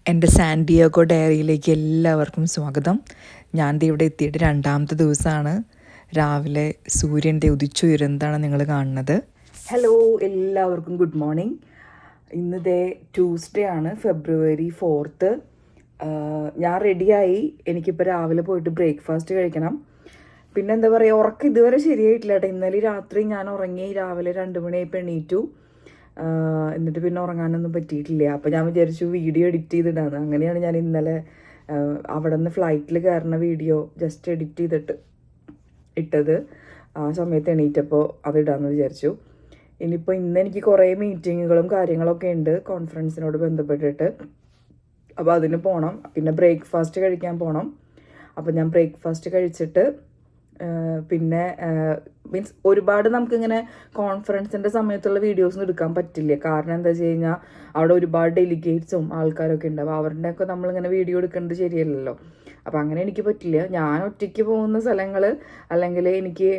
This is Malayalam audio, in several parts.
എൻ്റെ സാൻഡിയാഗോ ഡയറിയിലേക്ക് എല്ലാവർക്കും സ്വാഗതം. ഞാൻ ദേ ഇവിടെ എത്തിയിട്ട് രണ്ടാമത്തെ ദിവസമാണ്. രാവിലെ സൂര്യൻ ഉദിച്ചുയരുന്നതാണ് നിങ്ങൾ കാണുന്നത്. ഹലോ, എല്ലാവർക്കും ഗുഡ് മോർണിംഗ്. ഇന്ന് ട്യൂസ്ഡേ ആണ്, February 4th. ഞാൻ റെഡിയായി. എനിക്കിപ്പോൾ രാവിലെ പോയിട്ട് ബ്രേക്ക്ഫാസ്റ്റ് കഴിക്കണം. പിന്നെ എന്താ പറയുക, ഉറക്കം ഇതുവരെ ശരിയായിട്ടില്ല കേട്ടോ. ഇന്നലെ രാത്രി ഞാൻ ഉറങ്ങി, രാവിലെ 2 മണിയായപ്പോൾ എണീറ്റു. എന്നിട്ട് പിന്നെ ഉറങ്ങാനൊന്നും പറ്റിയിട്ടില്ല. അപ്പോൾ ഞാൻ വിചാരിച്ചു വീഡിയോ എഡിറ്റ് ചെയ്തിടാന്ന്. അങ്ങനെയാണ് ഞാൻ ഇന്നലെ അവിടെ നിന്ന് ഫ്ലൈറ്റിൽ കയറുന്ന വീഡിയോ ജസ്റ്റ് എഡിറ്റ് ചെയ്തിട്ട് ഇട്ടത്. ആ സമയത്ത് എണീറ്റപ്പോൾ അതിടാമെന്ന് വിചാരിച്ചു. ഇനിയിപ്പോൾ ഇന്ന് എനിക്ക് കുറേ മീറ്റിങ്ങുകളും കാര്യങ്ങളൊക്കെ ഉണ്ട് കോൺഫറൻസിനോട് ബന്ധപ്പെട്ടിട്ട്. അപ്പോൾ അതിന് പോകണം. പിന്നെ ബ്രേക്ക്ഫാസ്റ്റ് കഴിക്കാൻ പോകണം. അപ്പോൾ ഞാൻ ബ്രേക്ക്ഫാസ്റ്റ് കഴിച്ചിട്ട് പിന്നെ മീൻസ് ഒരുപാട് നമുക്കിങ്ങനെ കോൺഫറൻസിൻ്റെ സമയത്തുള്ള വീഡിയോസൊന്നും എടുക്കാൻ പറ്റില്ല. കാരണം എന്താ വെച്ച് കഴിഞ്ഞാൽ അവിടെ ഒരുപാട് ഡെലിഗേറ്റ്സും ആൾക്കാരൊക്കെ ഉണ്ട്. അപ്പോൾ അവരുടെയൊക്കെ നമ്മളിങ്ങനെ വീഡിയോ എടുക്കേണ്ടത് ശരിയല്ലല്ലോ. അപ്പോൾ അങ്ങനെ എനിക്ക് പറ്റില്ല. ഞാൻ ഒറ്റയ്ക്ക് പോകുന്ന സ്ഥലങ്ങൾ അല്ലെങ്കിൽ എനിക്ക്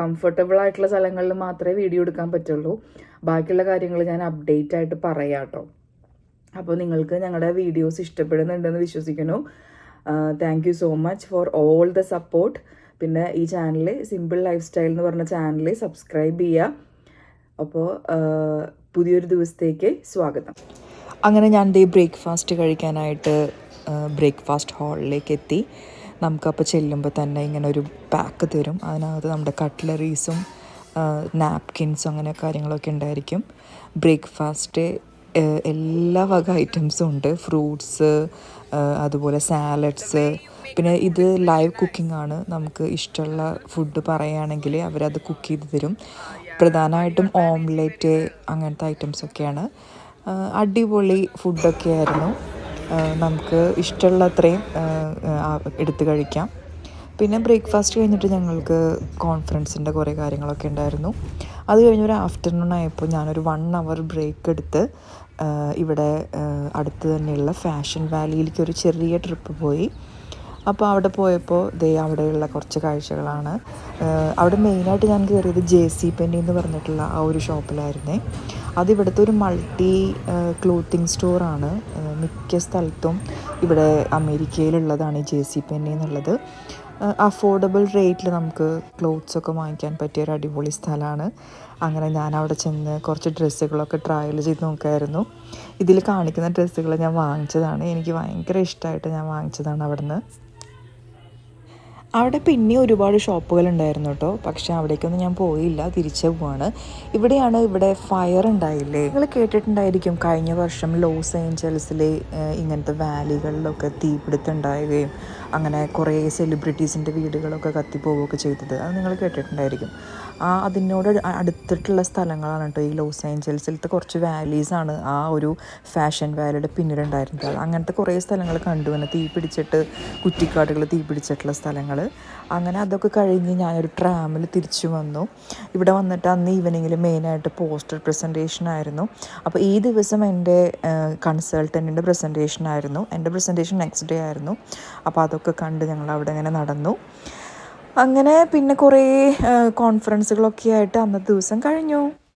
കംഫർട്ടബിൾ ആയിട്ടുള്ള സ്ഥലങ്ങളിൽ മാത്രമേ വീഡിയോ എടുക്കാൻ പറ്റുള്ളൂ. ബാക്കിയുള്ള കാര്യങ്ങൾ ഞാൻ അപ്ഡേറ്റ് ആയിട്ട് പറയാം കേട്ടോ. അപ്പോൾ നിങ്ങൾക്ക് ഞങ്ങളുടെ വീഡിയോസ് ഇഷ്ടപ്പെടുന്നുണ്ടെന്ന് വിശ്വസിക്കുന്നു. Thank you so much for all the support. പിന്നെ ഈ ചാനൽ സിമ്പിൾ ലൈഫ് സ്റ്റൈൽ എന്ന് പറഞ്ഞ ചാനൽ സബ്സ്ക്രൈബ് ചെയ്യുക. അപ്പോൾ പുതിയൊരു ദിവസത്തേക്ക് സ്വാഗതം. അങ്ങനെ ഞാൻ ബ്രേക്ക്ഫാസ്റ്റ് കഴിക്കാനായിട്ട് ബ്രേക്ക്ഫാസ്റ്റ് ഹാളിലേക്ക് എത്തി. നമുക്കപ്പോൾ ചെല്ലുമ്പോൾ തന്നെ ഇങ്ങനെ ഒരു പാക്ക് തരും. അതിനകത്ത് നമ്മുടെ കട്ട്ലറീസും നാപ്കിൻസും അങ്ങനെ കാര്യങ്ങളൊക്കെ ഉണ്ടായിരിക്കും. ബ്രേക്ക്ഫാസ്റ്റ് എല്ലാ വക ഐറ്റംസും ഉണ്ട്. ഫ്രൂട്ട്സ്, അതുപോലെ സാലഡ്സ്. പിന്നെ ഇത് ലൈവ് കുക്കിംഗ് ആണ്. നമുക്ക് ഇഷ്ടമുള്ള ഫുഡ് പറയുകയാണെങ്കിൽ അവരത് കുക്ക് ചെയ്ത് തരും. പ്രധാനമായിട്ടും ഓംലെറ്റ് അങ്ങനത്തെ ഐറ്റംസൊക്കെയാണ്. അടിപൊളി ഫുഡൊക്കെ ആയിരുന്നു. നമുക്ക് ഇഷ്ടമുള്ള അത്രയും എടുത്ത് കഴിക്കാം. പിന്നെ ബ്രേക്ക്ഫാസ്റ്റ് കഴിഞ്ഞിട്ട് ഞങ്ങൾക്ക് കോൺഫറൻസിൻ്റെ കുറേ കാര്യങ്ങളൊക്കെ ഉണ്ടായിരുന്നു. അത് കഴിഞ്ഞൊരു ആഫ്റ്റർനൂൺ ആയപ്പോൾ ഞാനൊരു 1 hour ബ്രേക്ക് എടുത്ത് ഇവിടെ അടുത്ത് തന്നെയുള്ള ഫാഷൻ വാലിയിലേക്ക് ഒരു ചെറിയ ട്രിപ്പ് പോയി. അപ്പോൾ അവിടെ പോയപ്പോൾ അവിടെയുള്ള കുറച്ച് കാഴ്ചകളാണ്. അവിടെ മെയിനായിട്ട് ഞാൻ കയറിയത് JC Penney എന്ന് പറഞ്ഞിട്ടുള്ള ആ ഒരു ഷോപ്പിലായിരുന്നേ. അതിവിടുത്തെ ഒരു മൾട്ടി ക്ലോത്തിങ് സ്റ്റോറാണ്. മിക്ക സ്ഥലത്തും ഇവിടെ അമേരിക്കയിലുള്ളതാണ് ഈ JC Penney എന്നുള്ളത്. അഫോർഡബിൾ റേറ്റിൽ നമുക്ക് ക്ലോത്ത്സൊക്കെ വാങ്ങിക്കാൻ പറ്റിയൊരു അടിപൊളി സ്ഥലമാണ്. അങ്ങനെ ഞാൻ അവിടെ ചെന്ന് കുറച്ച് ഡ്രസ്സുകളൊക്കെ ട്രയൽ ചെയ്ത് നോക്കായിരുന്നു. ഇതിൽ കാണിക്കുന്ന ഡ്രസ്സുകൾ ഞാൻ വാങ്ങിച്ചതാണ്. എനിക്ക് ഭയങ്കര ഇഷ്ടമായിട്ട് ഞാൻ വാങ്ങിച്ചതാണ് അവിടുന്ന്. അവിടെ പിന്നെ ഒരുപാട് ഷോപ്പുകൾ ഉണ്ടായിരുന്നു കേട്ടോ. പക്ഷെ അവിടേക്കൊന്നും ഞാൻ പോയില്ല, തിരിച്ചു പോവാണ്. ഇവിടെ ഫയർ ഉണ്ടായില്ലേ, നിങ്ങൾ കേട്ടിട്ടുണ്ടായിരിക്കും. കഴിഞ്ഞ വർഷം ലോസ് ഏഞ്ചൽസിൽ ഇങ്ങനത്തെ വാലികളിലൊക്കെ തീപിടുത്തുണ്ടാവുകയും അങ്ങനെ കുറേ സെലിബ്രിറ്റീസിൻ്റെ വീടുകളൊക്കെ കത്തിപ്പോവുകയൊക്കെ ചെയ്തത്. അത് നിങ്ങൾ കേട്ടിട്ടുണ്ടായിരിക്കും. അതിനോട് അടുത്തിട്ടുള്ള സ്ഥലങ്ങളാണ് കേട്ടോ ഈ ലോസ് ഏഞ്ചൽസിലത്തെ കുറച്ച് വാലീസാണ് ആ ഒരു ഫാഷൻ വാലിയുടെ പിന്നിലുണ്ടായിരുന്നത്. അങ്ങനത്തെ കുറേ സ്ഥലങ്ങൾ കണ്ടു. തന്നെ തീപിടിച്ചിട്ട് കുറ്റിക്കാടുകൾ തീപിടിച്ചിട്ടുള്ള സ്ഥലങ്ങൾ. അങ്ങനെ അതൊക്കെ കഴിഞ്ഞ് ഞാനൊരു ട്രാമിൽ തിരിച്ചു വന്നു. ഇവിടെ വന്നിട്ട് അന്ന് ഈവനിങ്ങിൽ മെയിനായിട്ട് പോസ്റ്റർ പ്രസൻറ്റേഷൻ ആയിരുന്നു. അപ്പോൾ ഈ ദിവസം എൻ്റെ കൺസൾട്ടൻറ്റിൻ്റെ പ്രസൻറ്റേഷൻ ആയിരുന്നു. എൻ്റെ പ്രസൻറ്റേഷൻ നെക്സ്റ്റ് ഡേ ആയിരുന്നു. അപ്പോൾ അതൊക്കെ കണ്ട് ഞങ്ങൾ അവിടെ ഇങ്ങനെ നടന്നു. അങ്ങനെ പിന്നെ കുറേ കോൺഫറൻസുകളൊക്കെ ആയിട്ട് അന്നത്തെ ദിവസം കഴിഞ്ഞു.